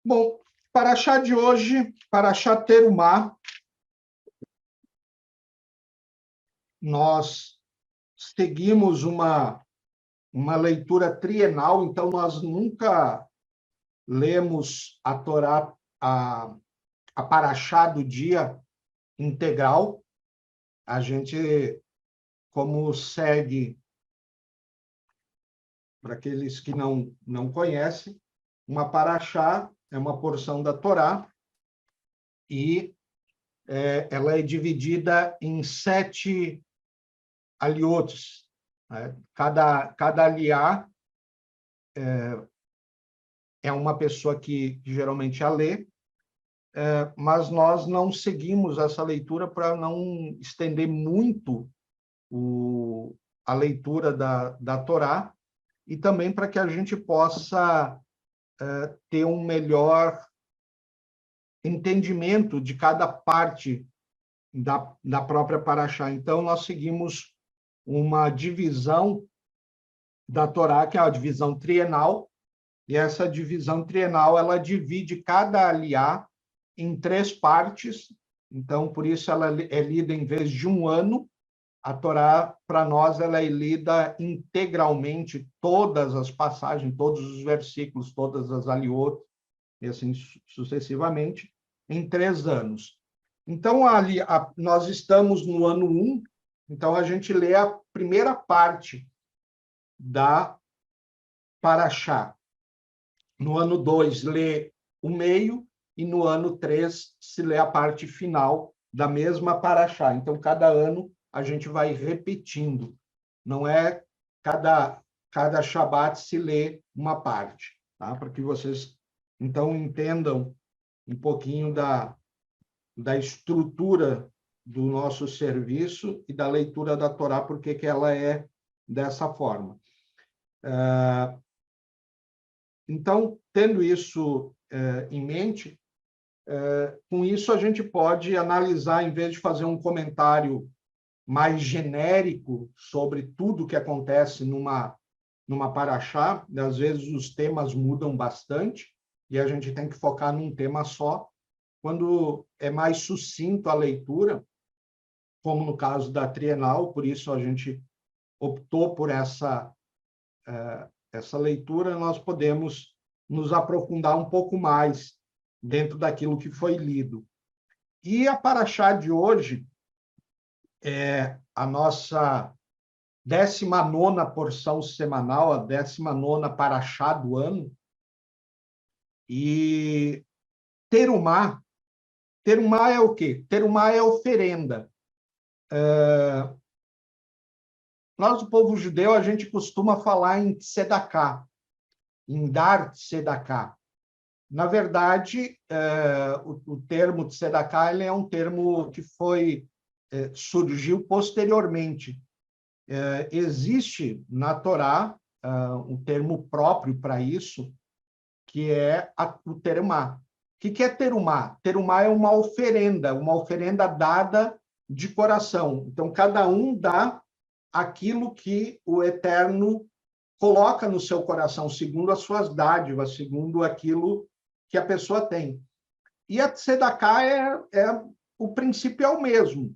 Bom, paraxá de hoje, paraxá Terumá, nós seguimos uma leitura trienal, então nós nunca lemos a Torá, a paraxá do dia integral. A gente, como segue, para aqueles que não conhecem, uma paraxá é uma porção da Torá e ela é dividida em 7 aliotes, né? Cada aliá é uma pessoa que geralmente a lê, mas nós não seguimos essa leitura para não estender muito a leitura da Torá e também para que a gente possa ter um melhor entendimento de cada parte da própria paraxá. Então, nós seguimos uma divisão da Torá, que é a divisão trienal, e essa divisão trienal ela divide cada aliá em 3 partes, então, por isso ela é lida em vez de um ano. A Torá, para nós, ela é lida integralmente, todas as passagens, todos os versículos, todas as aliot, e assim sucessivamente, em 3 anos. Então, nós estamos no ano 1, então a gente lê a primeira parte da paraxá. No ano 2, lê o meio, e no ano 3, se lê a parte final da mesma paraxá. Então, cada ano a gente vai repetindo. Não é cada Shabat se lê uma parte, tá? Para que vocês, então, entendam um pouquinho da estrutura do nosso serviço e da leitura da Torá, porque que ela é dessa forma. Então, tendo isso em mente, com isso a gente pode analisar, em vez de fazer um comentário mais genérico sobre tudo que acontece numa paraxá, às vezes os temas mudam bastante e a gente tem que focar num tema só. Quando é mais sucinto a leitura, como no caso da trienal, por isso a gente optou por essa leitura, nós podemos nos aprofundar um pouco mais dentro daquilo que foi lido. E a paraxá de hoje é a nossa 19ª porção semanal, a 19ª paraxá do ano. E Terumá é o quê? Terumá é oferenda. Nós, o povo judeu, a gente costuma falar em tzedaká, em dar tzedaká. Na verdade, o termo tzedaká ele é um termo que surgiu posteriormente. Existe na Torá um termo próprio para isso, que é o terumá. O que é terumá? Terumá é uma oferenda dada de coração. Então, cada um dá aquilo que o Eterno coloca no seu coração, segundo as suas dádivas, segundo aquilo que a pessoa tem. E a tzedaká o princípio é o mesmo.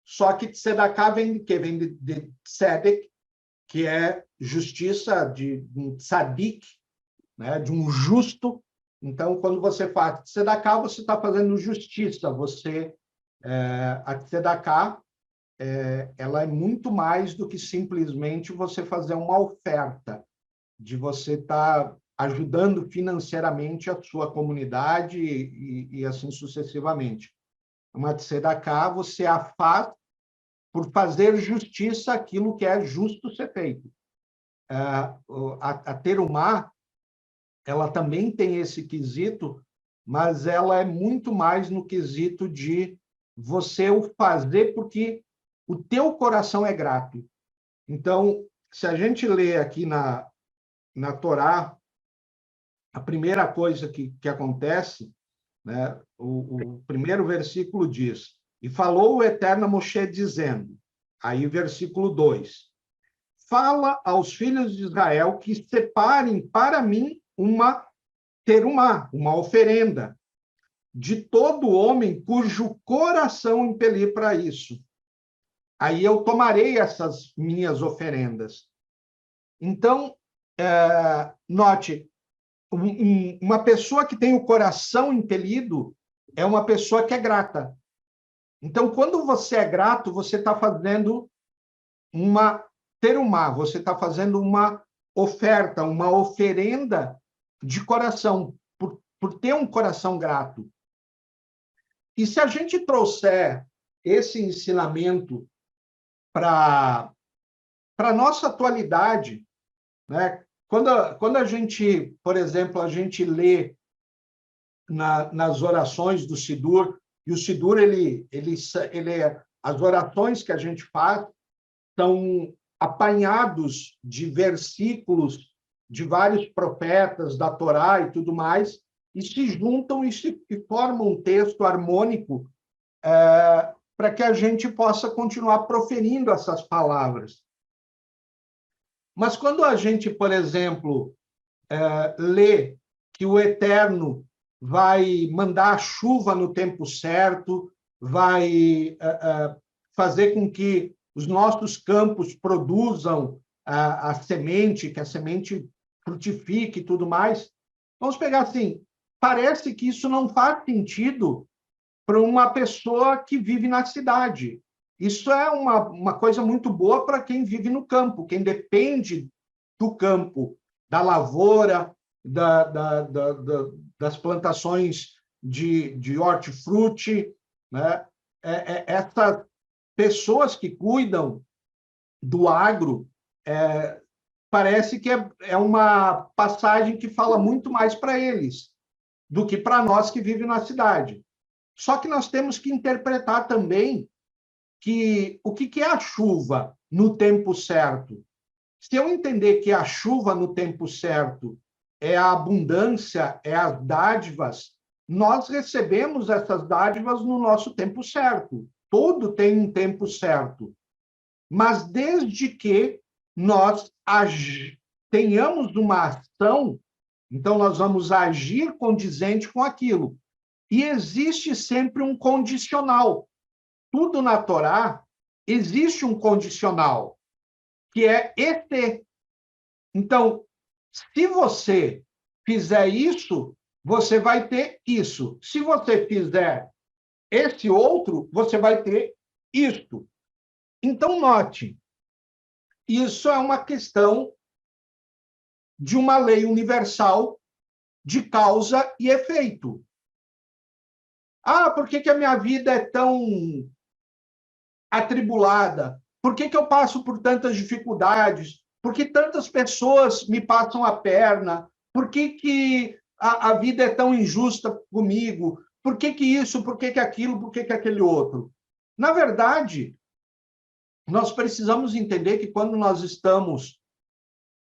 Só que tzedaká vem de quê? Vem de tzedek, que é justiça, de um tzadik, né? De um justo. Então, quando você faz tzedaká, você está fazendo justiça. A tzedaká ela é muito mais do que simplesmente você fazer uma oferta, de você estar ajudando financeiramente a sua comunidade e assim sucessivamente. Uma tzedaká, você a faz por fazer justiça aquilo que é justo ser feito. A terumá, ela também tem esse quesito, mas ela é muito mais no quesito de você o fazer porque o teu coração é grato. Então, se a gente lê aqui na Torá, a primeira coisa que acontece, né, o primeiro versículo diz: e falou o Eterno a Moshe dizendo, aí o versículo 2, fala aos filhos de Israel que separem para mim uma uma oferenda de todo homem cujo coração impelir para isso. Aí eu tomarei essas minhas oferendas. Então, note, uma pessoa que tem o coração impelido é uma pessoa que é grata. Então, quando você é grato, você está fazendo uma terumá, você está fazendo uma oferta, uma oferenda de coração, por ter um coração grato. E se a gente trouxer esse ensinamento para a nossa atualidade, né? Quando a gente, por exemplo, a gente lê nas orações do Sidur, e o Sidur, as orações que a gente faz são apanhados de versículos de vários profetas da Torá e tudo mais, e se juntam e formam um texto harmônico para que a gente possa continuar proferindo essas palavras. Mas quando a gente, por exemplo, lê que o Eterno vai mandar a chuva no tempo certo, vai fazer com que os nossos campos produzam a semente, que a semente frutifique e tudo mais, vamos pegar assim, parece que isso não faz sentido para uma pessoa que vive na cidade. Isso é uma coisa muito boa para quem vive no campo, quem depende do campo, da lavoura, das plantações de hortifruti, né? Essas pessoas que cuidam do agro, parece que é uma passagem que fala muito mais para eles do que para nós que vivemos na cidade. Só que nós temos que interpretar também que o que é a chuva no tempo certo. Se eu entender que a chuva no tempo certo é a abundância, é as dádivas, nós recebemos essas dádivas no nosso tempo certo. Tudo tem um tempo certo. Mas desde que nós tenhamos uma ação, então nós vamos agir condizente com aquilo. E existe sempre um condicional. Tudo na Torá existe um condicional, que é ET. Então, se você fizer isso, você vai ter isso. Se você fizer esse outro, você vai ter isto. Então, note, isso é uma questão de uma lei universal de causa e efeito. Ah, por que a minha vida é tão atribulada? Por que eu passo por tantas dificuldades? Por que tantas pessoas me passam a perna? Por que a vida é tão injusta comigo? Por que isso? Por que aquilo? Por que aquele outro? Na verdade, nós precisamos entender que quando nós estamos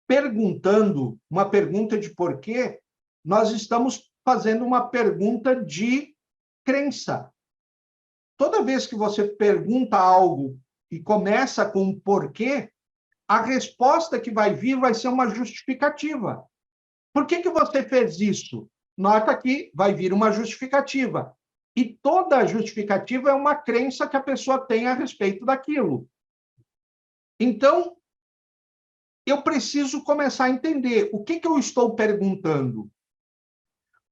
perguntando uma pergunta de porquê, nós estamos fazendo uma pergunta de crença. Toda vez que você pergunta algo e começa com um porquê, a resposta que vai vir vai ser uma justificativa. Por que você fez isso? Nota que vai vir uma justificativa. E toda justificativa é uma crença que a pessoa tem a respeito daquilo. Então, eu preciso começar a entender o que eu estou perguntando.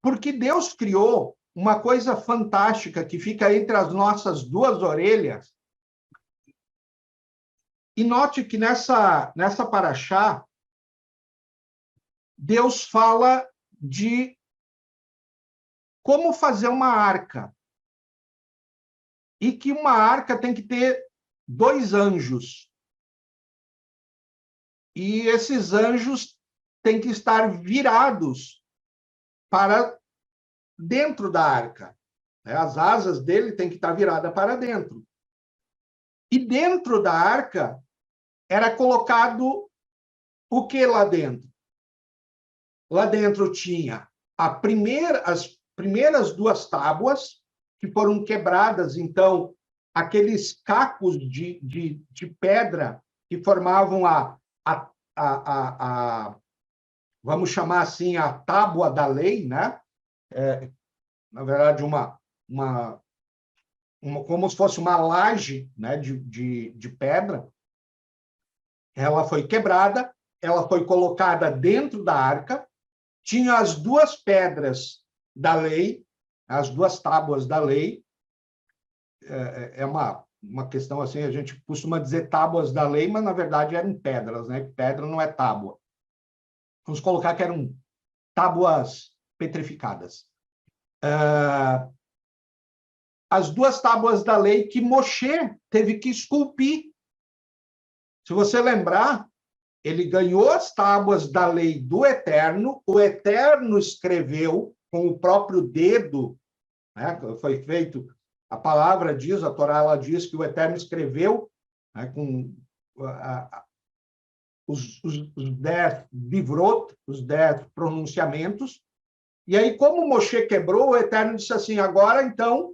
Porque Deus criou uma coisa fantástica que fica entre as nossas duas orelhas. E note que nessa paraxá, Deus fala de como fazer uma arca. E que uma arca tem que ter 2 anjos. E esses anjos têm que estar virados para dentro da arca. As asas dele têm que estar viradas para dentro. E dentro da arca era colocado o que lá dentro? Lá dentro tinha as primeiras 2 tábuas, que foram quebradas, então, aqueles cacos de pedra que formavam vamos chamar assim, a tábua da lei, né? Na verdade, como se fosse uma laje, né, de pedra. Ela foi quebrada, ela foi colocada dentro da arca, tinha as duas pedras da lei, as duas tábuas da lei. É uma questão assim, a gente costuma dizer tábuas da lei, mas na verdade eram pedras, né? Pedra não é tábua. Vamos colocar que eram tábuas petrificadas. As duas tábuas da lei que Moshe teve que esculpir. Se você lembrar, ele ganhou as tábuas da lei do Eterno, o Eterno escreveu com o próprio dedo, né? Foi feito, a palavra diz, a Torá ela diz que o Eterno escreveu, né, com os 10 livrot, os 10 pronunciamentos, e aí, como Moshe quebrou, o Eterno disse assim, agora, então,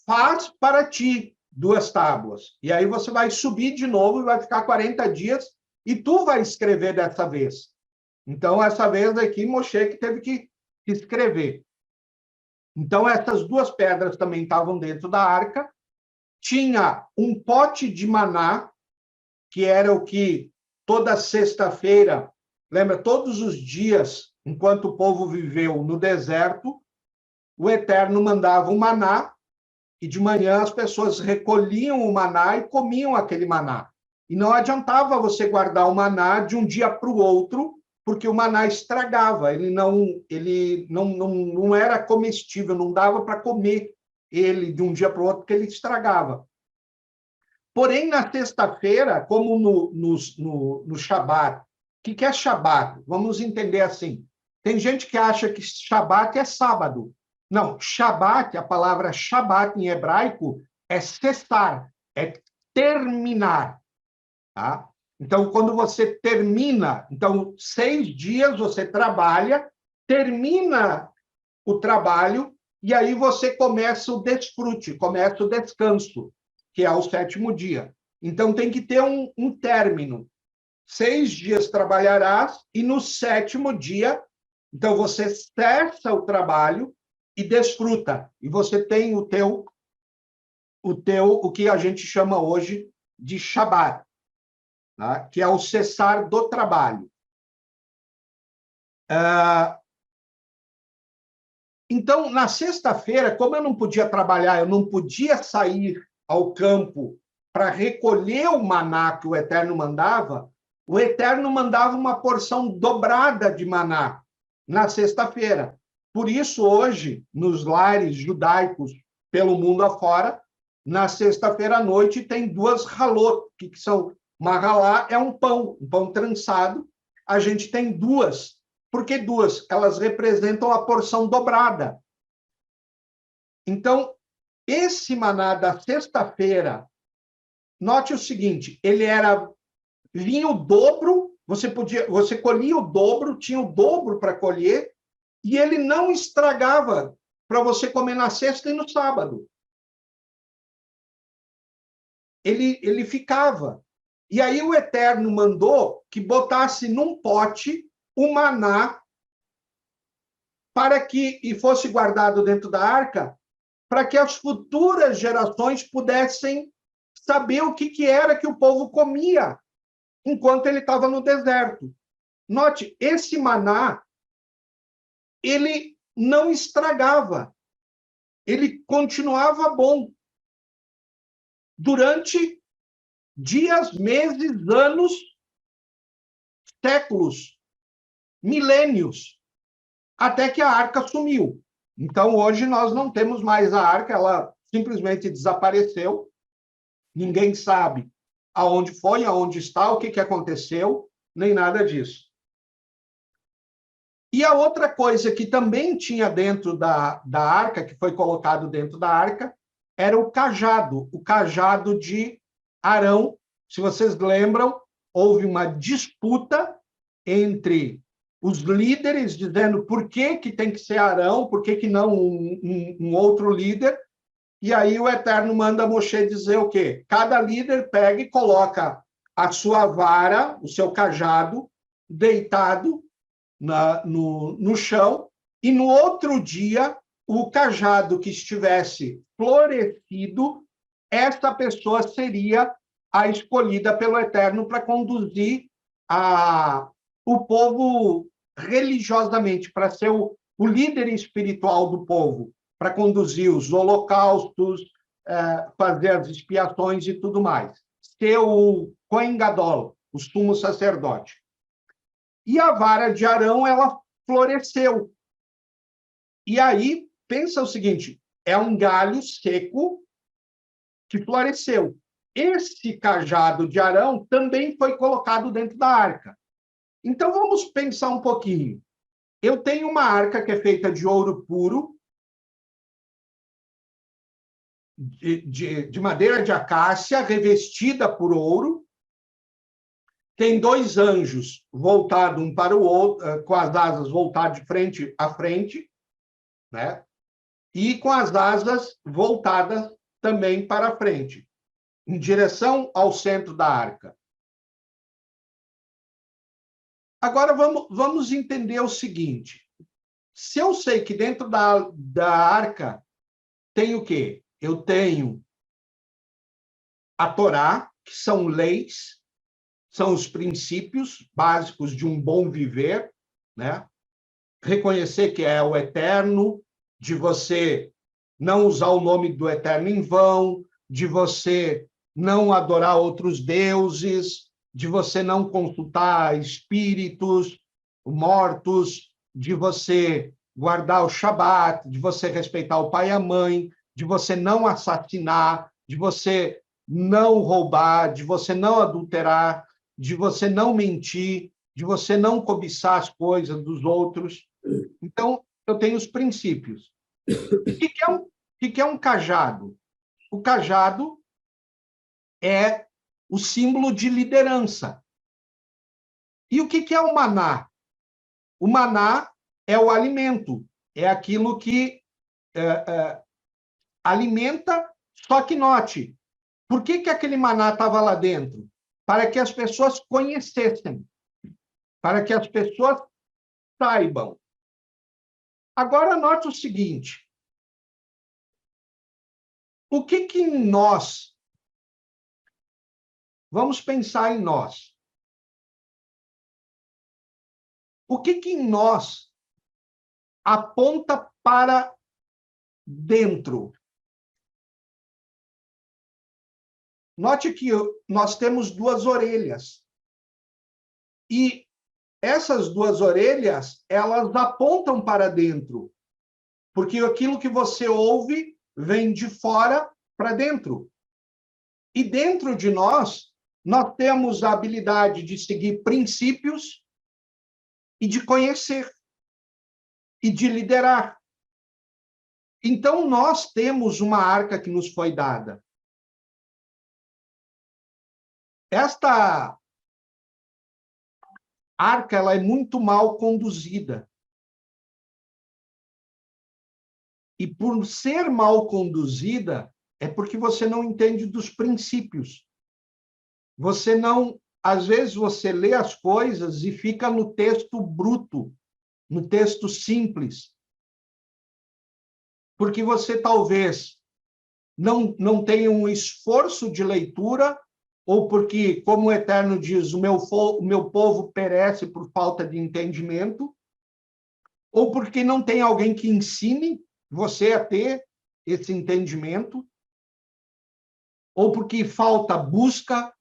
faz para ti duas tábuas. E aí você vai subir de novo e vai ficar 40 dias e tu vai escrever dessa vez. Então, essa vez aqui, Moshe que teve que escrever. Então, essas duas pedras também estavam dentro da arca. Tinha um pote de maná, que era o que toda sexta-feira, lembra, todos os dias, enquanto o povo viveu no deserto, o Eterno mandava um maná, e de manhã as pessoas recolhiam o maná e comiam aquele maná. E não adiantava você guardar o maná de um dia para o outro, porque o maná estragava, ele não era comestível, não dava para comer ele de um dia para o outro, porque ele estragava. Porém, na sexta-feira, como no Shabat, o que é Shabat? Vamos entender assim. Tem gente que acha que Shabat é sábado. Não, Shabat, a palavra Shabat em hebraico, é cessar, é terminar. Tá? Então, quando você termina, então, 6 dias você trabalha, termina o trabalho, e aí você começa o desfrute, começa o descanso, que é o 7º dia. Então, tem que ter um término. 6 dias trabalharás, e no 7º dia, então, você cessa o trabalho e desfruta. E você tem o que a gente chama hoje de Shabat, tá? Que é o cessar do trabalho. Então, na sexta-feira, como eu não podia trabalhar, eu não podia sair ao campo para recolher o maná que o Eterno mandava, o Eterno mandava uma porção dobrada de maná na sexta-feira. Por isso, hoje, nos lares judaicos pelo mundo afora, na sexta-feira à noite tem 2 halot, que são uma halá é um pão trançado. A gente tem 2. Por que 2? Elas representam a porção dobrada. Então, esse maná da sexta-feira, note o seguinte, vinha o dobro, você colhia o dobro, tinha o dobro para colher, e ele não estragava para você comer na sexta e no sábado. Ele ficava. E aí o Eterno mandou que botasse num pote o maná e fosse guardado dentro da arca, para que as futuras gerações pudessem saber o que era que o povo comia enquanto ele estava no deserto. Note, esse maná, ele não estragava, ele continuava bom durante dias, meses, anos, séculos, milênios, até que a arca sumiu. Então, hoje, nós não temos mais a arca, ela simplesmente desapareceu, ninguém sabe aonde foi, aonde está, o que aconteceu, nem nada disso. E a outra coisa que também tinha dentro da arca, que foi colocado dentro da arca, era o cajado de Arão. Se vocês lembram, houve uma disputa entre os líderes, dizendo por que tem que ser Arão, por que não um outro líder. E aí o Eterno manda Moshe dizer o quê? Cada líder pega e coloca a sua vara, o seu cajado, deitado no chão, e no outro dia, o cajado que estivesse florescido, esta pessoa seria a escolhida pelo Eterno para conduzir o povo religiosamente, para ser o líder espiritual do povo, para conduzir os holocaustos, fazer as expiações e tudo mais. Ser o Kohen Gadol, o sumo sacerdote. E a vara de Arão, ela floresceu. E aí, pensa o seguinte, é um galho seco que floresceu. Esse cajado de Arão também foi colocado dentro da arca. Então, vamos pensar um pouquinho. Eu tenho uma arca que é feita de ouro puro, de madeira de acácia, revestida por ouro. Tem 2 anjos voltados um para o outro, com as asas voltadas de frente a frente, né? E com as asas voltadas também para frente, em direção ao centro da arca. Agora, vamos entender o seguinte. Se eu sei que dentro da arca tem o quê? Eu tenho a Torá, que são leis, são os princípios básicos de um bom viver, né? Reconhecer que é o Eterno, de você não usar o nome do Eterno em vão, de você não adorar outros deuses, de você não consultar espíritos mortos, de você guardar o Shabat, de você respeitar o pai e a mãe, de você não assassinar, de você não roubar, de você não adulterar, de você não mentir, de você não cobiçar as coisas dos outros. Então, eu tenho os princípios. O que é um cajado? O cajado é o símbolo de liderança. E o que é o maná? O maná é o alimento, é aquilo que alimenta, só que note, por que aquele maná estava lá dentro? Para que as pessoas conhecessem, para que as pessoas saibam. Agora, note o seguinte, o que em nós, vamos pensar em nós, o que em nós aponta para dentro? Note que nós temos 2 orelhas. E essas 2 orelhas, elas apontam para dentro. Porque aquilo que você ouve vem de fora para dentro. E dentro de nós temos a habilidade de seguir princípios e de conhecer e de liderar. Então, nós temos uma arca que nos foi dada. Esta arca, ela é muito mal conduzida. E por ser mal conduzida, é porque você não entende dos princípios. Você não, às vezes você lê as coisas e fica no texto bruto, no texto simples. Porque você talvez não tenha um esforço de leitura, ou porque, como o Eterno diz, o meu povo perece por falta de entendimento, ou porque não tem alguém que ensine você a ter esse entendimento, ou porque falta busca.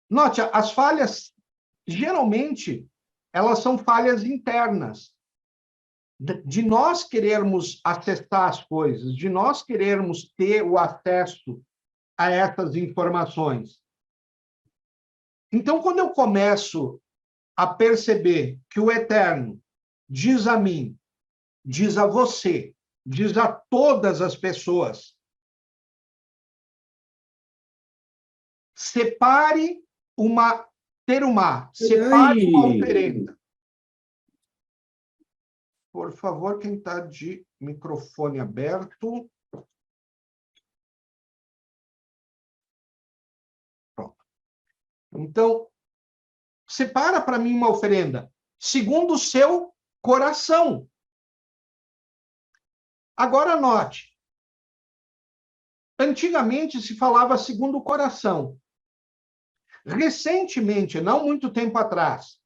Note, as falhas, geralmente, elas são falhas internas, de nós querermos acessar as coisas, de nós querermos ter o acesso a essas informações. Então, quando eu começo a perceber que o Eterno diz a mim, diz a você, diz a todas as pessoas, separe uma terumá, separe uma oferenda. Por favor, quem está de microfone aberto. Pronto. Então, separa para mim uma oferenda. segundo o seu coração. Agora, note, antigamente se falava segundo o coração. Recentemente, não muito tempo atrás,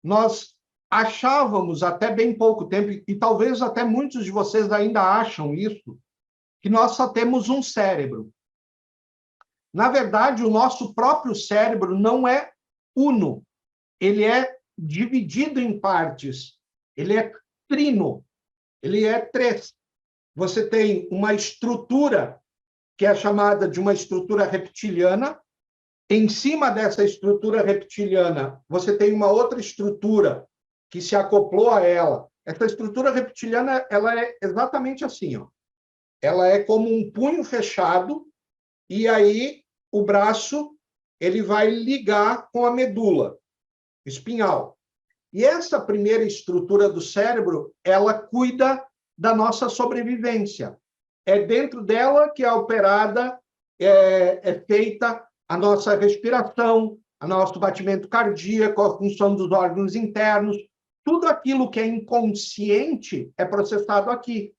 nós achávamos, até bem pouco tempo, e talvez até muitos de vocês ainda acham isso, que nós só temos um cérebro. Na verdade, o nosso próprio cérebro não é uno, ele é dividido em partes, ele é trino, ele é três. Você tem uma estrutura, que é chamada de uma estrutura reptiliana. Em cima dessa estrutura reptiliana, você tem uma outra estrutura que se acoplou a ela. Essa estrutura reptiliana, ela é exatamente assim, ó. Ela é como um punho fechado, e aí o braço ele vai ligar com a medula espinhal. E essa primeira estrutura do cérebro, ela cuida da nossa sobrevivência. É dentro dela que é operada, é feita a nossa respiração, o nosso batimento cardíaco, a função dos órgãos internos, tudo aquilo que é inconsciente é processado aqui.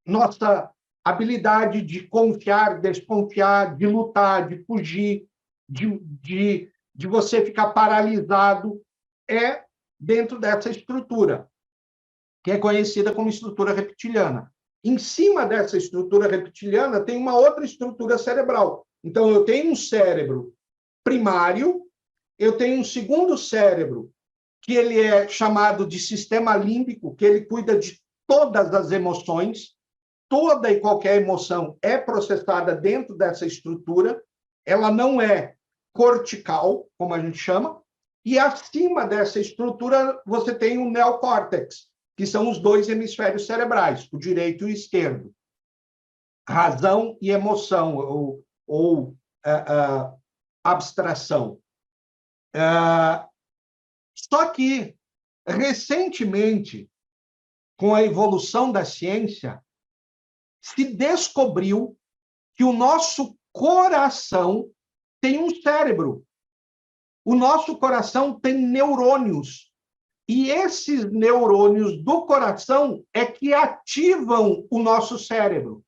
Nossa habilidade de confiar, desconfiar, de lutar, de fugir, de você ficar paralisado, é dentro dessa estrutura, que é conhecida como estrutura reptiliana. Em cima dessa estrutura reptiliana tem uma outra estrutura cerebral. Então, eu tenho um cérebro primário, eu tenho um segundo cérebro, que ele é chamado de sistema límbico, que ele cuida de todas as emoções, toda e qualquer emoção é processada dentro dessa estrutura, ela não é cortical, como a gente chama, e acima dessa estrutura você tem o neocórtex, que são os dois hemisférios cerebrais, o direito e o esquerdo. Razão e emoção, ou abstração. Só que, recentemente, com a evolução da ciência, se descobriu que o nosso coração tem um cérebro. O nosso coração tem neurônios. E esses neurônios do coração é que ativam o nosso cérebro.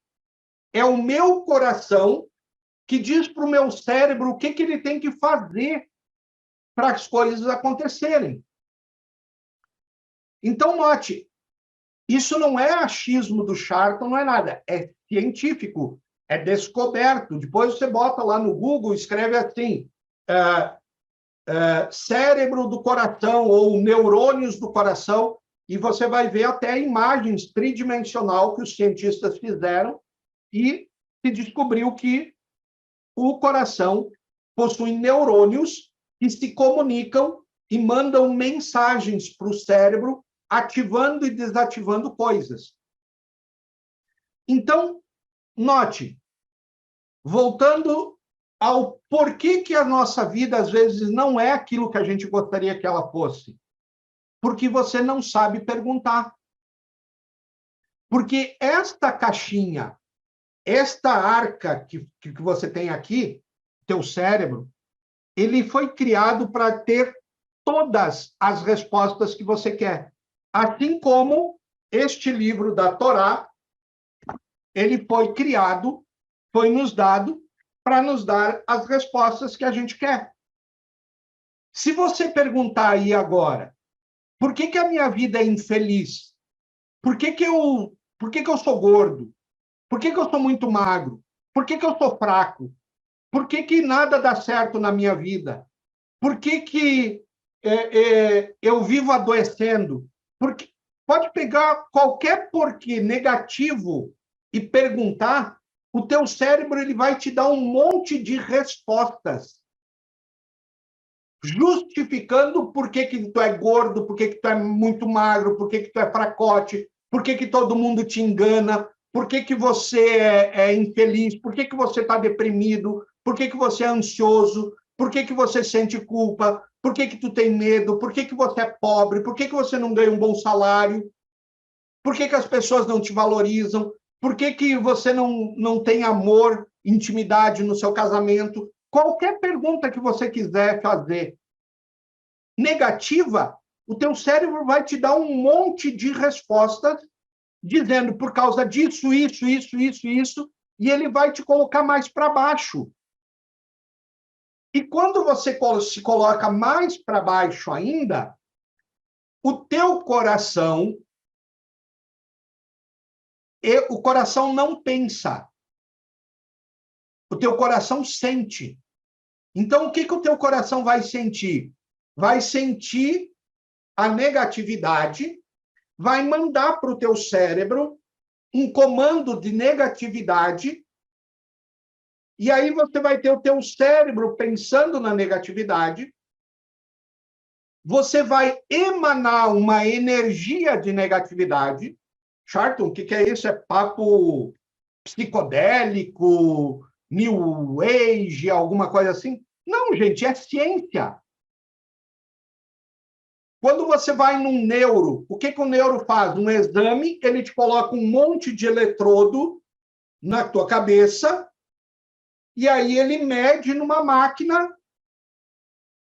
É o meu coração que diz para o meu cérebro o que ele tem que fazer para as coisas acontecerem. Então, note, isso não é achismo do Charton, não é nada, é científico, é descoberto. Depois você bota lá no Google, escreve assim, cérebro do coração ou neurônios do coração, e você vai ver até imagens tridimensional que os cientistas fizeram e se descobriu que o coração possui neurônios que se comunicam e mandam mensagens para o cérebro, ativando e desativando coisas. Então, note, voltando ao porquê que a nossa vida, às vezes, não é aquilo que a gente gostaria que ela fosse. Porque você não sabe perguntar. Porque esta caixinha, esta arca que você tem aqui, teu cérebro, ele foi criado para ter todas as respostas que você quer. Assim como este livro da Torá, ele foi criado, foi nos dado para nos dar as respostas que a gente quer. Se você perguntar aí agora, por que a minha vida é infeliz? Por que eu sou gordo? Por que eu sou muito magro? Por que eu sou fraco? Por que nada dá certo na minha vida? Por que eu vivo adoecendo? Porque pode pegar qualquer porquê negativo e perguntar, o teu cérebro ele vai te dar um monte de respostas, justificando por que tu é gordo, por que tu é muito magro, por que tu é fracote, por que todo mundo te engana, por que você é infeliz, por que você está deprimido, por que você é ansioso, por que você sente culpa, por que tu tem medo, por que você é pobre, por que você não ganha um bom salário, por que as pessoas não te valorizam, por que você não tem amor, intimidade no seu casamento. Qualquer pergunta que você quiser fazer, negativa, o teu cérebro vai te dar um monte de respostas dizendo por causa disso, isso, e ele vai te colocar mais para baixo. E quando você se coloca mais para baixo ainda, o teu coração, o coração não pensa. O teu coração sente. Então, o que o teu coração vai sentir? Vai sentir a negatividade, vai mandar para o teu cérebro um comando de negatividade, e aí você vai ter o teu cérebro pensando na negatividade, você vai emanar uma energia de negatividade. Charlton, o que é isso? É papo psicodélico, New Age, alguma coisa assim? Não, gente, é ciência. Quando você vai num neuro, o que o neuro faz? Um exame, ele te coloca um monte de eletrodo na tua cabeça, e aí ele mede numa máquina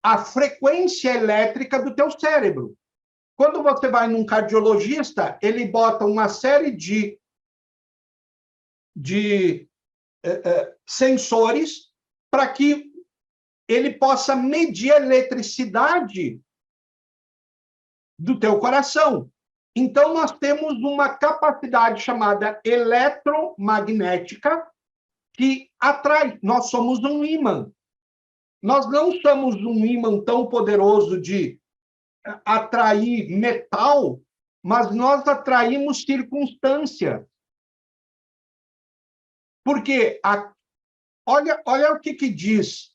a frequência elétrica do teu cérebro. Quando você vai num cardiologista, ele bota uma série de sensores para que ele possa medir a eletricidade do teu coração. Então, nós temos uma capacidade chamada eletromagnética que atrai. Nós somos um ímã. Nós não somos um ímã tão poderoso de atrair metal, mas nós atraímos circunstância. Porque, olha o que diz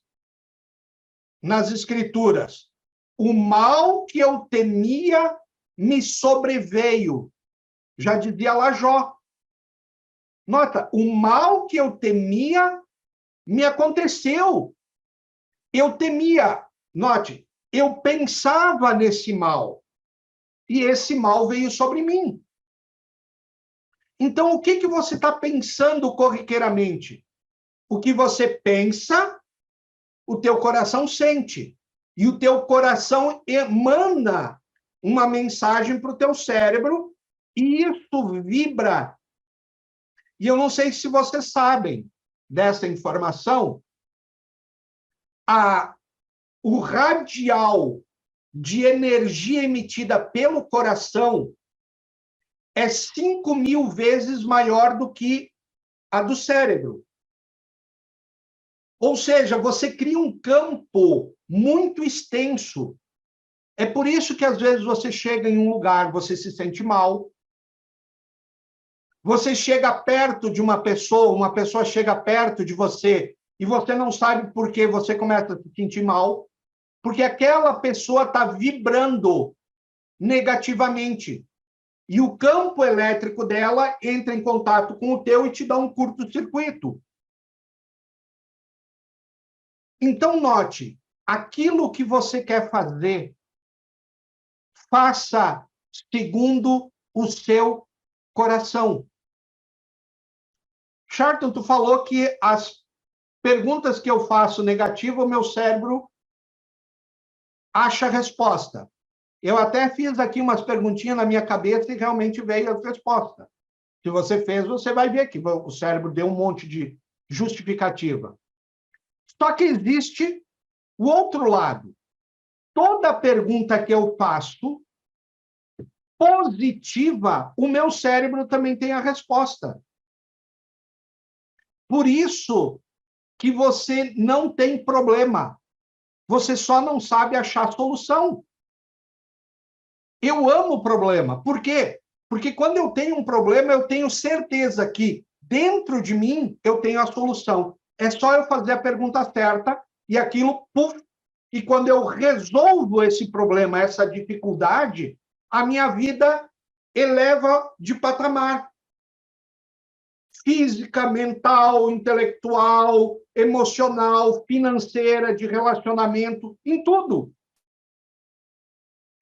nas Escrituras. O mal que eu temia me sobreveio. Já dizia lá Jó. Nota, o mal que eu temia me aconteceu. Eu temia, note, eu pensava nesse mal, e esse mal veio sobre mim. Então, o que você está pensando corriqueiramente? O que você pensa, o teu coração sente. E o teu coração emana uma mensagem para o teu cérebro, e isso vibra. E eu não sei se vocês sabem dessa informação, o radial de energia emitida pelo coração é 5.000 vezes maior do que a do cérebro. Ou seja, você cria um campo muito extenso. É por isso que, às vezes, você chega em um lugar, você se sente mal. Você chega perto de uma pessoa chega perto de você, e você não sabe por que você começa a se sentir mal, porque aquela pessoa está vibrando negativamente. E o campo elétrico dela entra em contato com o teu e te dá um curto-circuito. Então, note, aquilo que você quer fazer, faça segundo o seu coração. Charlton, tu falou que as perguntas que eu faço negativa, o meu cérebro acha a resposta. Eu até fiz aqui umas perguntinhas na minha cabeça e realmente veio a resposta. Se você fez, você vai ver que o cérebro deu um monte de justificativa. Só que existe o outro lado. Toda pergunta que eu faço, positiva, o meu cérebro também tem a resposta. Por isso que você não tem problema. Você só não sabe achar solução. Eu amo o problema. Por quê? Porque quando eu tenho um problema, eu tenho certeza que dentro de mim eu tenho a solução. É só eu fazer a pergunta certa e aquilo, puf, e quando eu resolvo esse problema, essa dificuldade, a minha vida eleva de patamar. Física, mental, intelectual, emocional, financeira, de relacionamento, em tudo.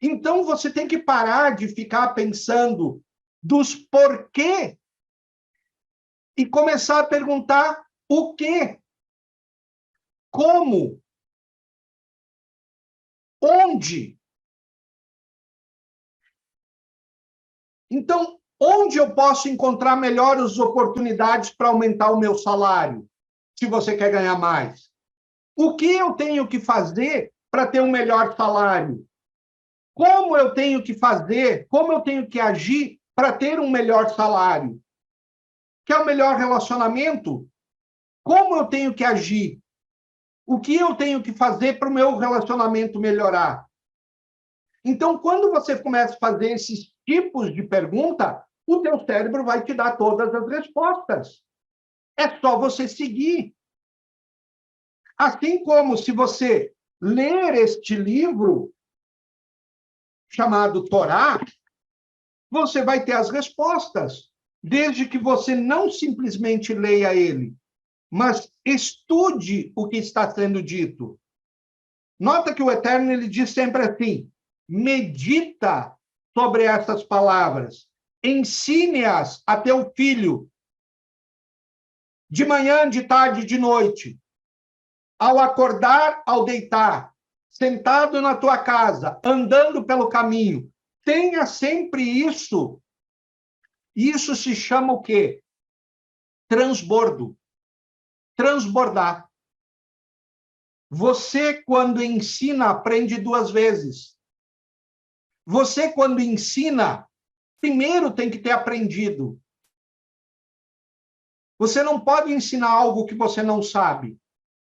Então, você tem que parar de ficar pensando dos porquê e começar a perguntar o quê, como, onde. Então, onde eu posso encontrar melhores oportunidades para aumentar o meu salário, se você quer ganhar mais? O que eu tenho que fazer para ter um melhor salário? Como eu tenho que fazer, como eu tenho que agir para ter um melhor salário? Quer um melhor relacionamento? Como eu tenho que agir? O que eu tenho que fazer para o meu relacionamento melhorar? Então, quando você começa a fazer esses tipos de pergunta, o teu cérebro vai te dar todas as respostas. É só você seguir. Assim como se você ler este livro chamado Torá, você vai ter as respostas, desde que você não simplesmente leia ele, mas estude o que está sendo dito. Nota que o Eterno ele diz sempre assim: medita sobre essas palavras, ensine-as a teu filho, de manhã, de tarde, de noite, ao acordar, ao deitar, sentado na tua casa, andando pelo caminho. Tenha sempre isso. Isso se chama o quê? Transbordo. Transbordar. Você, quando ensina, aprende duas vezes. Você, quando ensina, primeiro tem que ter aprendido. Você não pode ensinar algo que você não sabe.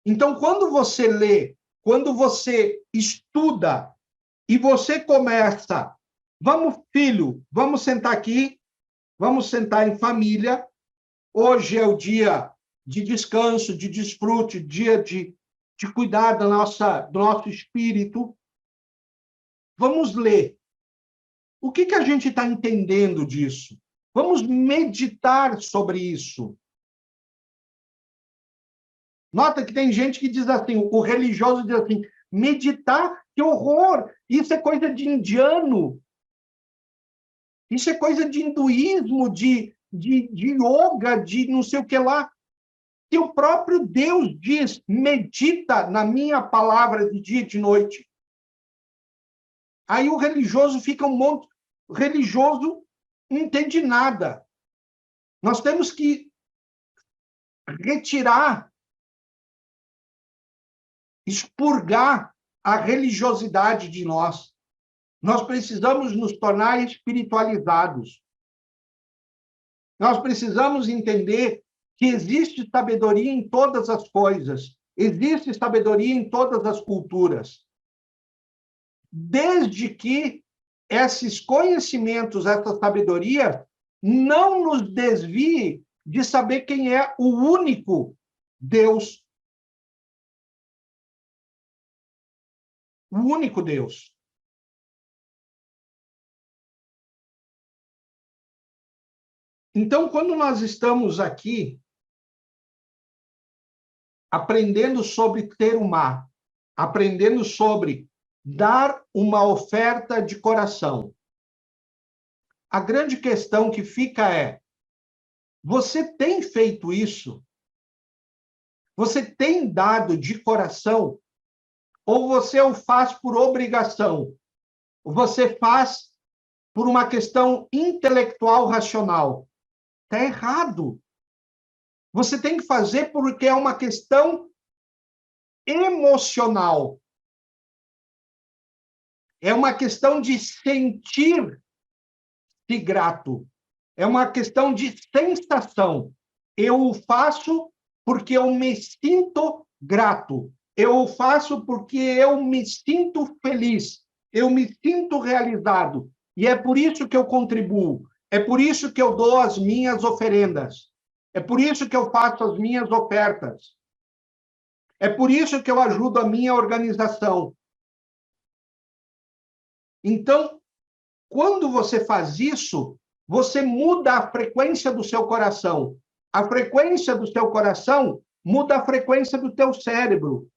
Então, quando você lê, quando você estuda e você começa, vamos, filho, vamos sentar aqui, vamos sentar em família. Hoje é o dia de descanso, de desfrute, dia de cuidar do nosso espírito. Vamos ler. O que a gente está entendendo disso? Vamos meditar sobre isso. Nota que tem gente que diz assim, o religioso diz assim, meditar, que horror, isso é coisa de indiano, isso é coisa de hinduísmo, de yoga, de não sei o que lá. E o próprio Deus diz, medita na minha palavra de dia e de noite. Aí o religioso fica um monte, o religioso não entende nada. Nós temos que retirar, expurgar a religiosidade de nós. Nós precisamos nos tornar espiritualizados. Nós precisamos entender que existe sabedoria em todas as coisas, existe sabedoria em todas as culturas. Desde que esses conhecimentos, essa sabedoria, não nos desvie de saber quem é o único Deus. O único Deus. Então, quando nós estamos aqui aprendendo sobre ter o mar, aprendendo sobre dar uma oferta de coração, a grande questão que fica é: você tem feito isso? Você tem dado de coração? Ou você o faz por obrigação? Você faz por uma questão intelectual racional? Está errado. Você tem que fazer porque é uma questão emocional. É uma questão de sentir-se grato. É uma questão de sensação. Eu o faço porque eu me sinto grato. Eu o faço porque eu me sinto feliz. Eu me sinto realizado. E é por isso que eu contribuo. É por isso que eu dou as minhas oferendas. É por isso que eu faço as minhas ofertas. É por isso que eu ajudo a minha organização. Então, quando você faz isso, você muda a frequência do seu coração. A frequência do seu coração muda a frequência do teu cérebro.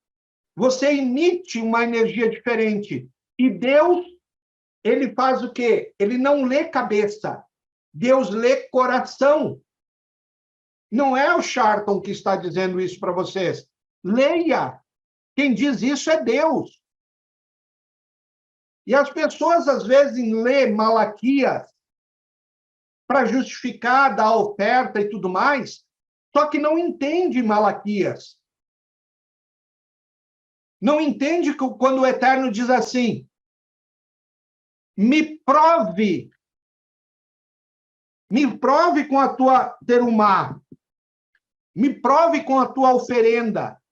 Você emite uma energia diferente. E Deus, ele faz o quê? Ele não lê cabeça. Deus lê coração. Não é o Charlton que está dizendo isso para vocês. Leia. Quem diz isso é Deus. E as pessoas, às vezes, lêem Malaquias para justificar da oferta e tudo mais, só que não entende Malaquias. Não entende quando o Eterno diz assim: me prove com a tua terumá, me prove com a tua oferenda,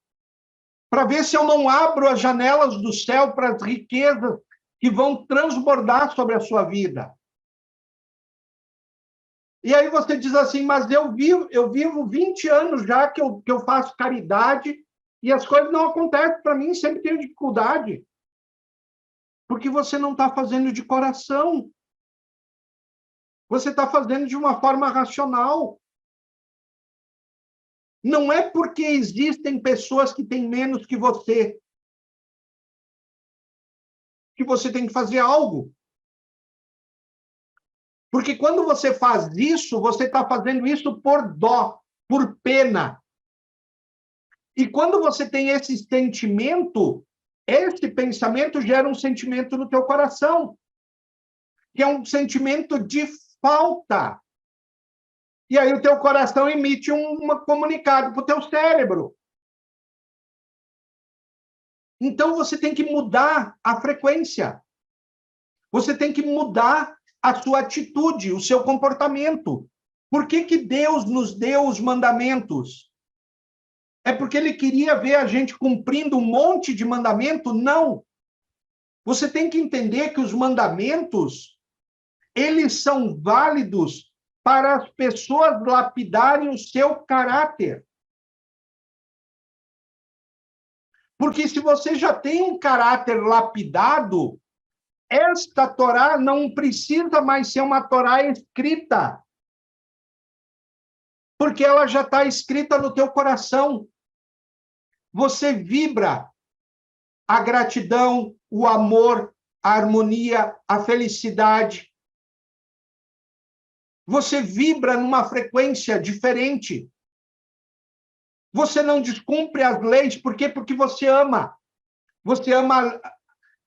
para ver se eu não abro as janelas do céu para as riquezas que vão transbordar sobre a sua vida. E aí você diz assim, mas eu vivo 20 anos já que eu faço caridade e as coisas não acontecem para mim, sempre tenho dificuldade. Porque você não está fazendo de coração. Você está fazendo de uma forma racional. Não é porque existem pessoas que têm menos que você tem que fazer algo. Porque quando você faz isso, você está fazendo isso por dó, por pena. E quando você tem esse sentimento, esse pensamento gera um sentimento no teu coração, que é um sentimento de falta. E aí o teu coração emite um comunicado para o teu cérebro. Então você tem que mudar a frequência. Você tem que mudar a sua atitude, o seu comportamento. Por que Deus nos deu os mandamentos? É porque ele queria ver a gente cumprindo um monte de mandamento? Não. Você tem que entender que os mandamentos, eles são válidos para as pessoas lapidarem o seu caráter. Porque se você já tem um caráter lapidado, esta Torá não precisa mais ser uma Torá escrita, porque ela já está escrita no teu coração. Você vibra a gratidão, o amor, a harmonia, a felicidade. Você vibra numa frequência diferente. Você não descumpre as leis, por quê? Porque você ama. Você ama.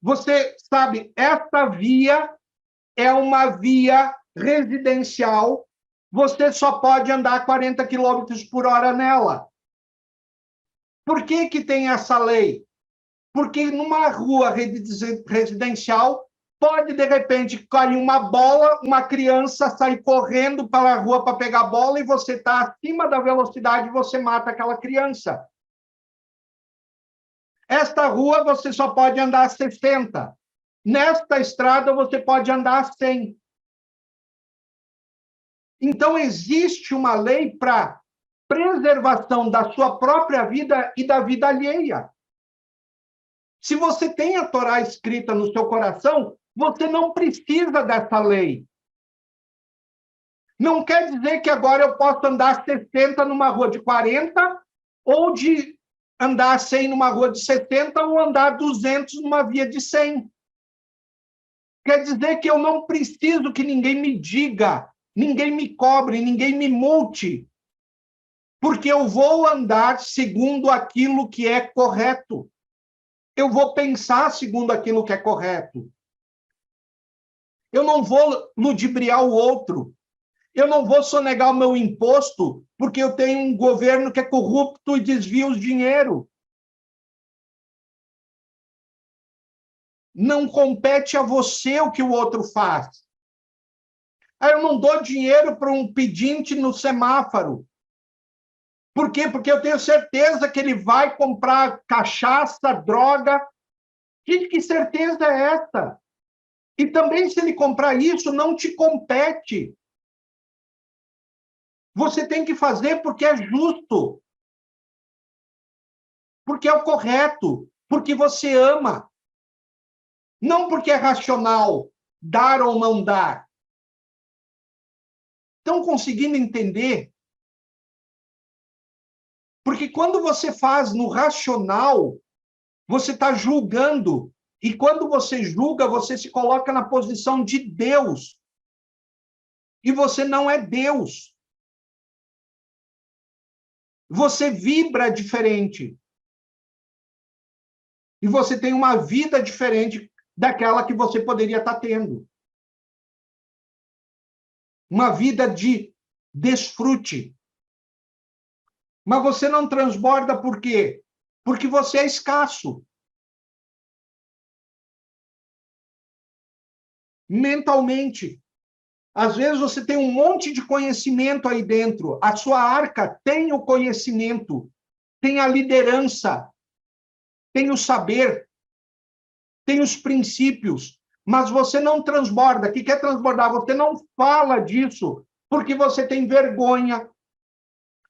Você sabe, esta via é uma via residencial, você só pode andar 40 quilômetros por hora nela. Por que tem essa lei? Porque numa rua residencial pode, de repente, cair uma bola, uma criança sair correndo para a rua para pegar a bola e você está acima da velocidade e você mata aquela criança. Esta rua você só pode andar 60. Nesta estrada você pode andar 100. Então, existe uma lei para preservação da sua própria vida e da vida alheia. Se você tem a Torá escrita no seu coração, você não precisa dessa lei. Não quer dizer que agora eu posso andar 60 numa rua de 40, ou de andar 100 numa rua de 70, ou andar 200 numa via de 100. Quer dizer que eu não preciso que ninguém me diga, ninguém me cobre, ninguém me multe, porque eu vou andar segundo aquilo que é correto. Eu vou pensar segundo aquilo que é correto. Eu não vou ludibriar o outro. Eu não vou sonegar o meu imposto porque eu tenho um governo que é corrupto e desvia o dinheiro. Não compete a você o que o outro faz. Aí eu não dou dinheiro para um pedinte no semáforo. Por quê? Porque eu tenho certeza que ele vai comprar cachaça, droga. Gente, que certeza é essa? E também, se ele comprar isso, não te compete. Você tem que fazer porque é justo. Porque é o correto. Porque você ama. Não porque é racional dar ou não dar. Estão conseguindo entender? Porque quando você faz no racional, você está julgando. E quando você julga, você se coloca na posição de Deus. E você não é Deus. Você vibra diferente. E você tem uma vida diferente daquela que você poderia estar tendo. uma vida de desfrute. Mas você não transborda por quê? Porque você é escasso. Mentalmente. Às vezes você tem um monte de conhecimento aí dentro. A sua arca tem o conhecimento, tem a liderança, tem o saber, tem os princípios, mas você não transborda. O que quer transbordar? Você não fala disso porque você tem vergonha,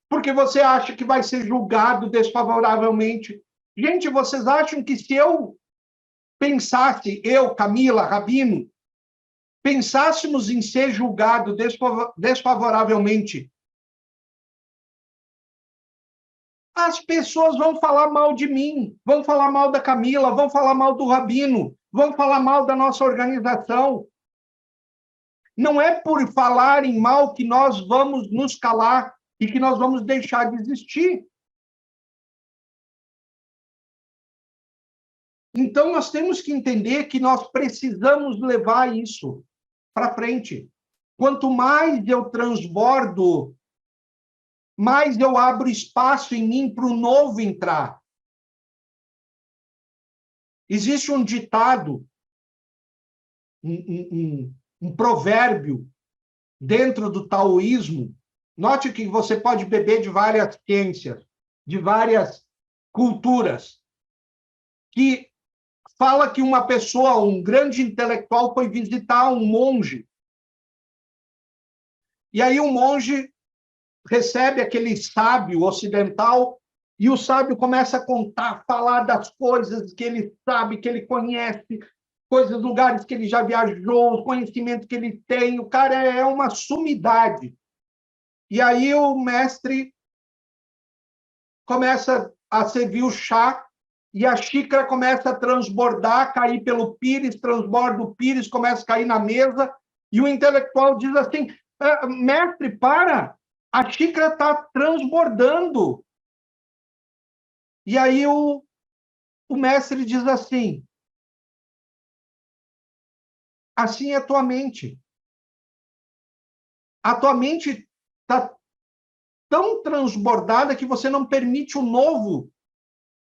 porque você acha que vai ser julgado desfavoravelmente. Gente, vocês acham que se eu pensasse, eu, Camila, Rabino, pensássemos em ser julgado desfavoravelmente, as pessoas vão falar mal de mim, vão falar mal da Camila, vão falar mal do Rabino, vão falar mal da nossa organização. Não é por falarem mal que nós vamos nos calar e que nós vamos deixar de existir. Então, nós temos que entender que nós precisamos levar isso para frente. Quanto mais eu transbordo, mais eu abro espaço em mim para o novo entrar. Existe um ditado, um provérbio dentro do taoísmo. Note que você pode beber de várias ciências, de várias culturas, que fala que uma pessoa, um grande intelectual, foi visitar um monge. E aí o monge recebe aquele sábio ocidental e o sábio começa a contar, falar das coisas que ele sabe, que ele conhece, coisas, lugares que ele já viajou, o conhecimento que ele tem. O cara é uma sumidade. E aí o mestre começa a servir o chá e a xícara começa a transbordar, cair pelo pires, transborda o pires, começa a cair na mesa, e o intelectual diz assim, mestre, para, a xícara está transbordando. E aí o mestre diz assim, assim é a tua mente. A tua mente está tão transbordada que você não permite o novo.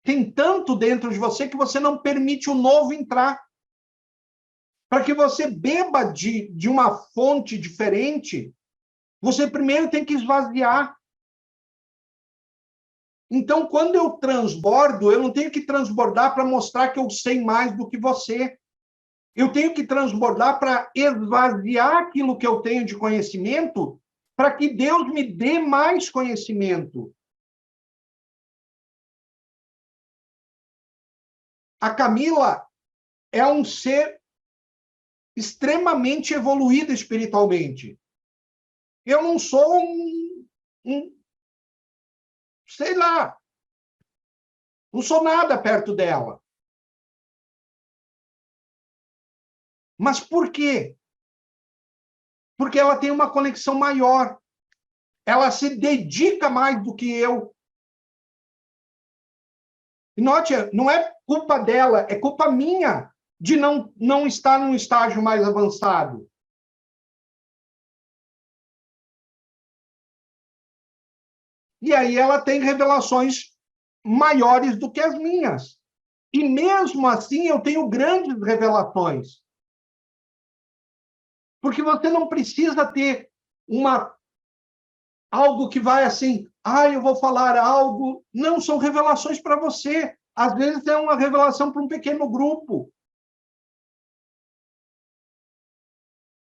Tem tanto dentro de você que você não permite o novo entrar. Para que você beba de uma fonte diferente, você primeiro tem que esvaziar. Então, quando eu transbordo, eu não tenho que transbordar para mostrar que eu sei mais do que você. Eu tenho que transbordar para esvaziar aquilo que eu tenho de conhecimento, para que Deus me dê mais conhecimento. A Camila é um ser extremamente evoluído espiritualmente. Eu não sou sei lá, não sou nada perto dela. Mas por quê? Porque ela tem uma conexão maior. Ela se dedica mais do que eu. E note, não é culpa dela, é culpa minha de não estar num estágio mais avançado. E aí ela tem revelações maiores do que as minhas. E mesmo assim eu tenho grandes revelações. Porque você não precisa ter algo que vai assim, eu vou falar algo. Não, são revelações para você. Às vezes é uma revelação para um pequeno grupo.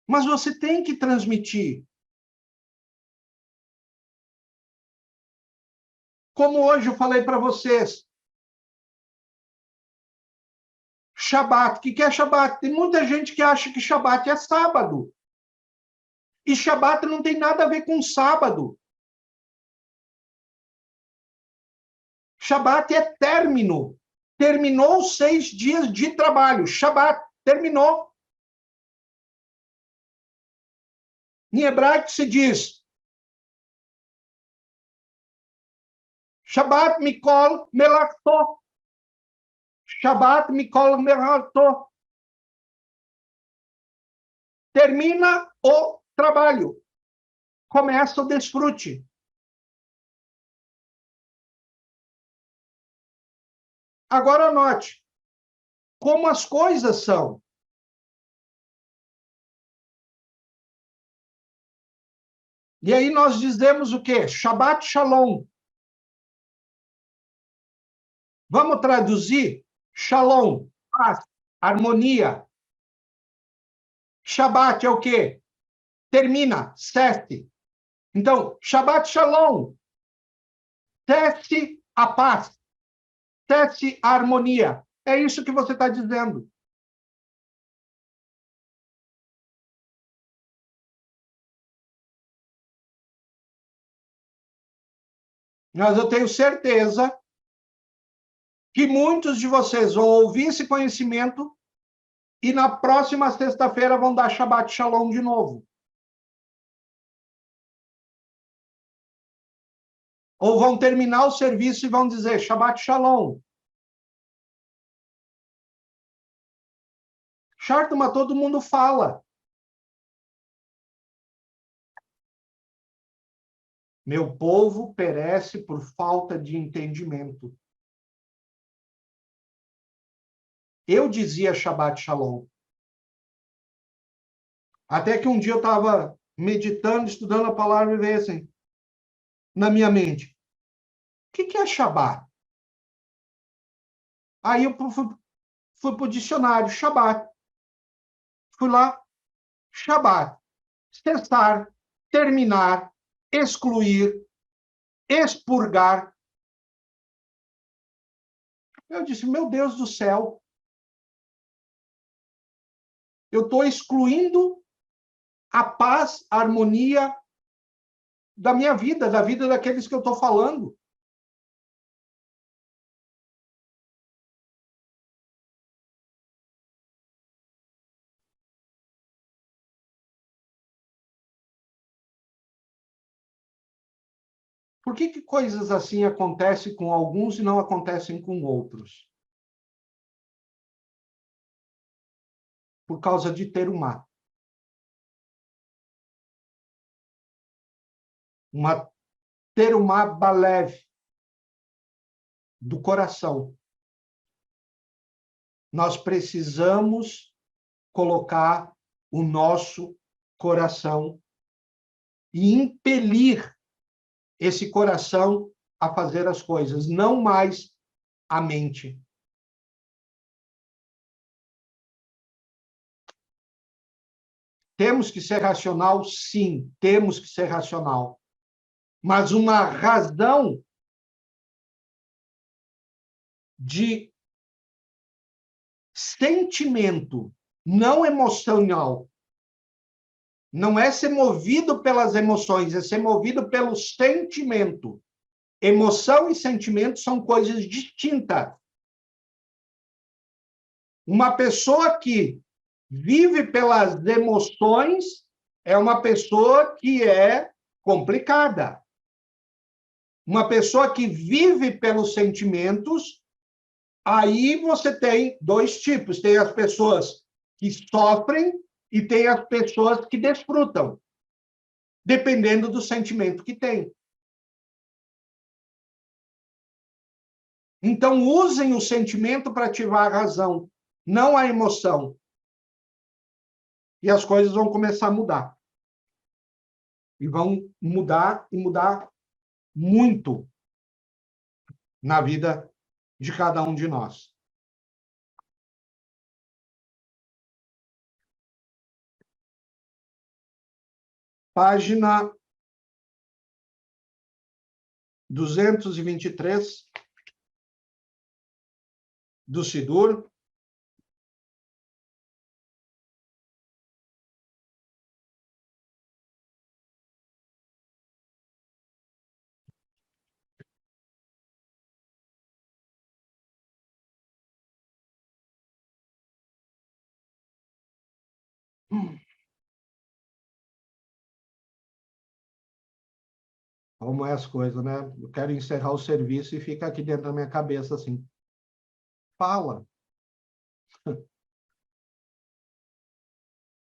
Mas você tem que transmitir. Como hoje eu falei para vocês, Shabat. O que é Shabat? Tem muita gente que acha que Shabat é sábado. E Shabat não tem nada a ver com sábado. Shabat é término. Terminou 6 dias de trabalho. Shabat, terminou. Em hebraico se diz Shabat mikol melachto. Shabat mikol melachto. Termina o trabalho. começa o desfrute. Agora note como as coisas são. E aí nós dizemos o quê? Shabbat Shalom. Vamos traduzir? Shalom, paz, harmonia. Shabbat é o quê? Termina, cesse. Então, Shabbat Shalom, cesse a paz, cesse a harmonia. É isso que você está dizendo. Mas eu tenho certeza que muitos de vocês vão ouvir esse conhecimento e na próxima sexta-feira vão dar Shabbat Shalom de novo. Ou vão terminar o serviço e vão dizer Shabbat Shalom. Certo, mas todo mundo fala. Meu povo perece por falta de entendimento. Eu dizia Shabbat Shalom. Até que um dia eu estava meditando, estudando a palavra e veio assim, na minha mente, o que é Shabbat? Aí eu fui para o dicionário, Shabbat. Fui lá, Shabbat. Cessar, terminar, excluir, expurgar. Eu disse, meu Deus do céu, eu estou excluindo a paz, a harmonia da minha vida, da vida daqueles que eu estou falando. Por que coisas assim acontecem com alguns e não acontecem com outros? Por causa de terumá. Uma terumá balev, do coração. Nós precisamos colocar o nosso coração e impelir esse coração a fazer as coisas, não mais a mente. Temos que ser racional? Sim, temos que ser racional. Mas uma razão de sentimento, não emocional. Não é ser movido pelas emoções, é ser movido pelo sentimento. Emoção e sentimento são coisas distintas. Uma pessoa que vive pelas emoções é uma pessoa que é complicada. Uma pessoa que vive pelos sentimentos, aí você tem dois tipos. Tem as pessoas que sofrem e tem as pessoas que desfrutam, dependendo do sentimento que tem. Então, usem o sentimento para ativar a razão, não a emoção. E as coisas vão começar a mudar. E vão mudar, e mudar muito na vida de cada um de nós. Página 223 do Sidur. Como é as coisas, né? Eu quero encerrar o serviço e fica aqui dentro da minha cabeça assim. Fala.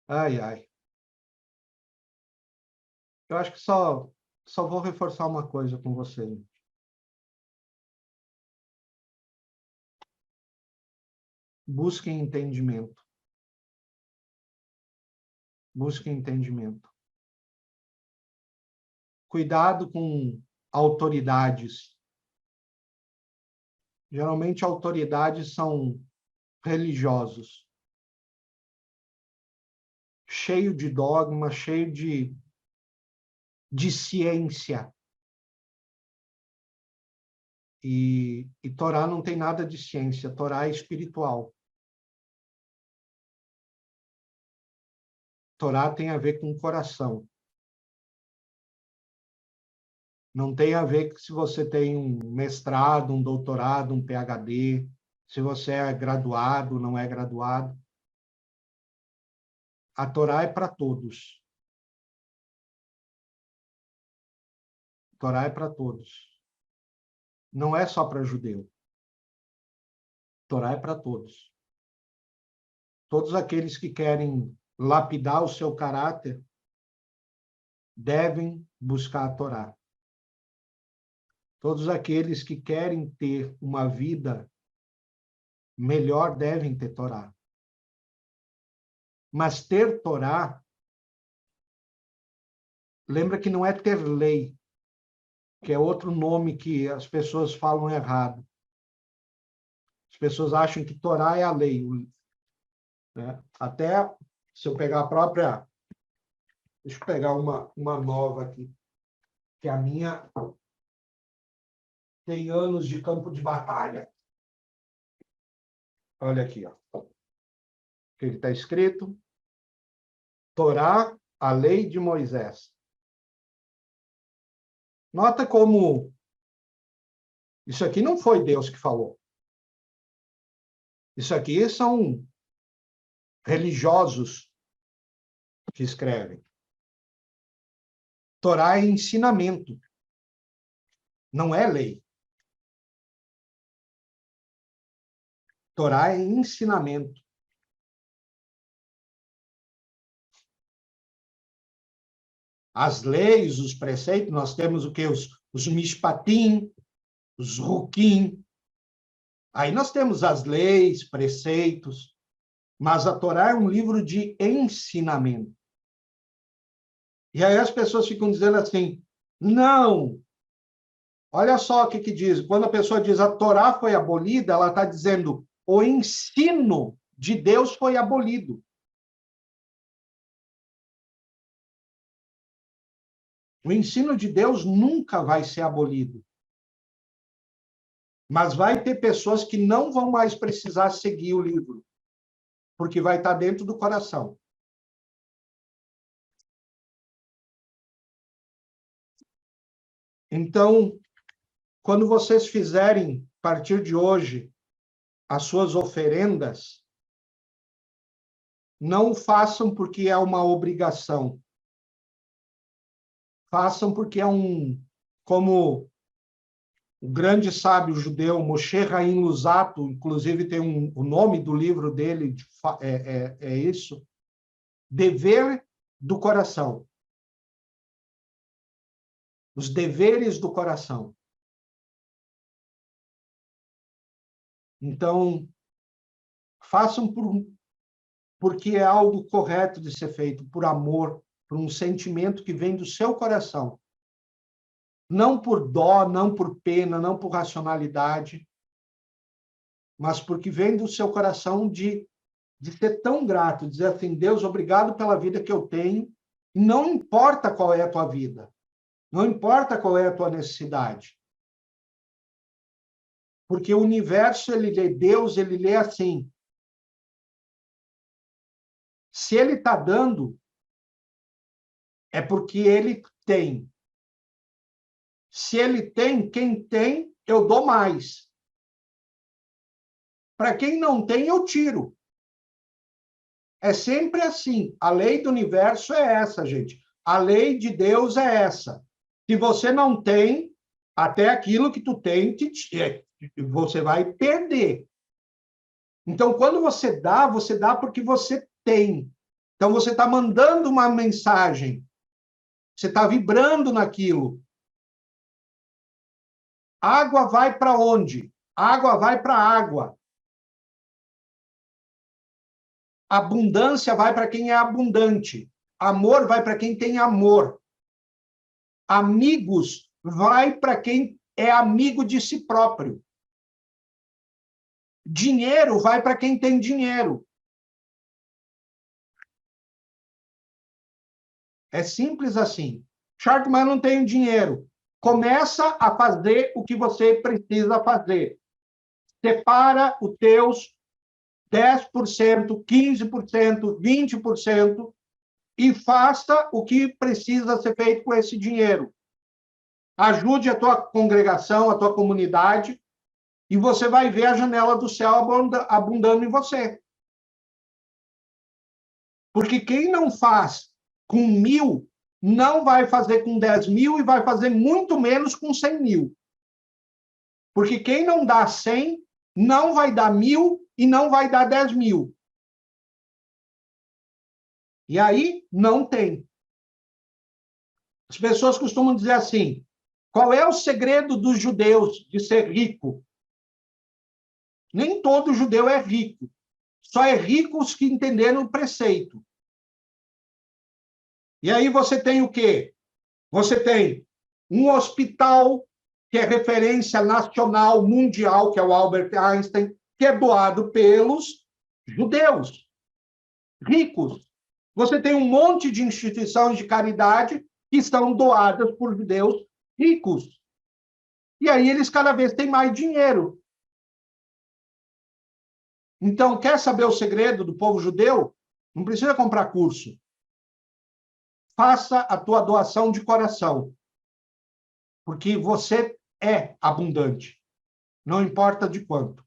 Ai, ai. Eu acho que só vou reforçar uma coisa com você. Busquem entendimento. Busquem entendimento. Cuidado com autoridades. Geralmente, autoridades são religiosos. Cheio de dogma, cheio de ciência. E Torá não tem nada de ciência. Torá é espiritual. Torá tem a ver com o coração. Não tem a ver se você tem um mestrado, um doutorado, um PhD, se você é graduado, não é graduado. A Torá é para todos. A Torá é para todos. Não é só para judeu. A Torá é para todos. Todos aqueles que querem lapidar o seu caráter devem buscar a Torá. Todos aqueles que querem ter uma vida melhor devem ter Torá. Mas ter Torá, lembra que não é ter lei, que é outro nome que as pessoas falam errado. As pessoas acham que Torá é a lei. Né? Até se eu pegar a própria... Deixa eu pegar uma nova aqui, que a minha tem anos de campo de batalha. Olha aqui, ó. O que está escrito? Torá, a lei de Moisés. Nota como isso aqui não foi Deus que falou. Isso aqui são religiosos que escrevem. Torá é ensinamento, não é lei. Torá é ensinamento. As leis, os preceitos, nós temos o quê? Os mishpatim, os rukim. Aí nós temos as leis, preceitos, mas a Torá é um livro de ensinamento. E aí as pessoas ficam dizendo assim, não, olha só o que diz. Quando a pessoa diz a Torá foi abolida, ela está dizendo o ensino de Deus foi abolido. O ensino de Deus nunca vai ser abolido. Mas vai ter pessoas que não vão mais precisar seguir o livro, porque vai estar dentro do coração. Então, quando vocês fizerem, a partir de hoje, as suas oferendas, não façam porque é uma obrigação. Façam porque é como o grande sábio judeu Moshe Haim Luzzatto, inclusive tem o nome do livro dele, é isso, dever do coração. Os deveres do coração. Então, façam porque é algo correto de ser feito, por amor, por um sentimento que vem do seu coração. Não por dó, não por pena, não por racionalidade, mas porque vem do seu coração de ser tão grato, dizer assim, Deus, obrigado pela vida que eu tenho, não importa qual é a tua vida, não importa qual é a tua necessidade. Porque o universo, ele lê, Deus, ele lê assim. Se ele está dando, é porque ele tem. Se ele tem, quem tem, eu dou mais. Para quem não tem, eu tiro. É sempre assim. A lei do universo é essa, gente. A lei de Deus é essa. Se você não tem, até aquilo que tu tem, você vai perder. Então, quando você dá porque você tem. Então, você está mandando uma mensagem. Você está vibrando naquilo. Água vai para onde? Água vai para a água. Abundância vai para quem é abundante. Amor vai para quem tem amor. Amigos vai para quem é amigo de si próprio. Dinheiro vai para quem tem dinheiro. É simples assim. Charles, mas eu não tenho dinheiro. Começa a fazer o que você precisa fazer. Separa os teus 10%, 15%, 20% e faça o que precisa ser feito com esse dinheiro. Ajude a tua congregação, a tua comunidade, e você vai ver a janela do céu abundando em você. Porque quem não faz com 1.000, não vai fazer com 10.000 e vai fazer muito menos com 100.000. Porque quem não dá 100, não vai dar 1.000 e não vai dar 10.000. E aí, não tem. As pessoas costumam dizer assim, qual é o segredo dos judeus de ser rico? Nem todo judeu é rico. Só é rico os que entenderam o preceito. E aí você tem o quê? Você tem um hospital que é referência nacional, mundial, que é o Albert Einstein, que é doado pelos judeus ricos. Você tem um monte de instituições de caridade que são doadas por judeus ricos. E aí eles cada vez têm mais dinheiro. Então, quer saber o segredo do povo judeu? Não precisa comprar curso. Faça a tua doação de coração. Porque você é abundante. Não importa de quanto.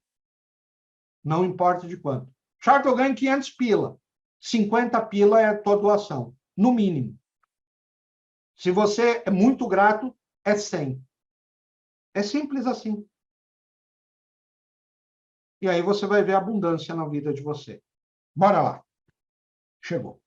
Não importa de quanto. Charles, eu ganho 500 pila. 50 pila é a tua doação, no mínimo. Se você é muito grato, é 100. É simples assim. E aí você vai ver abundância na vida de você. Bora lá. Chegou.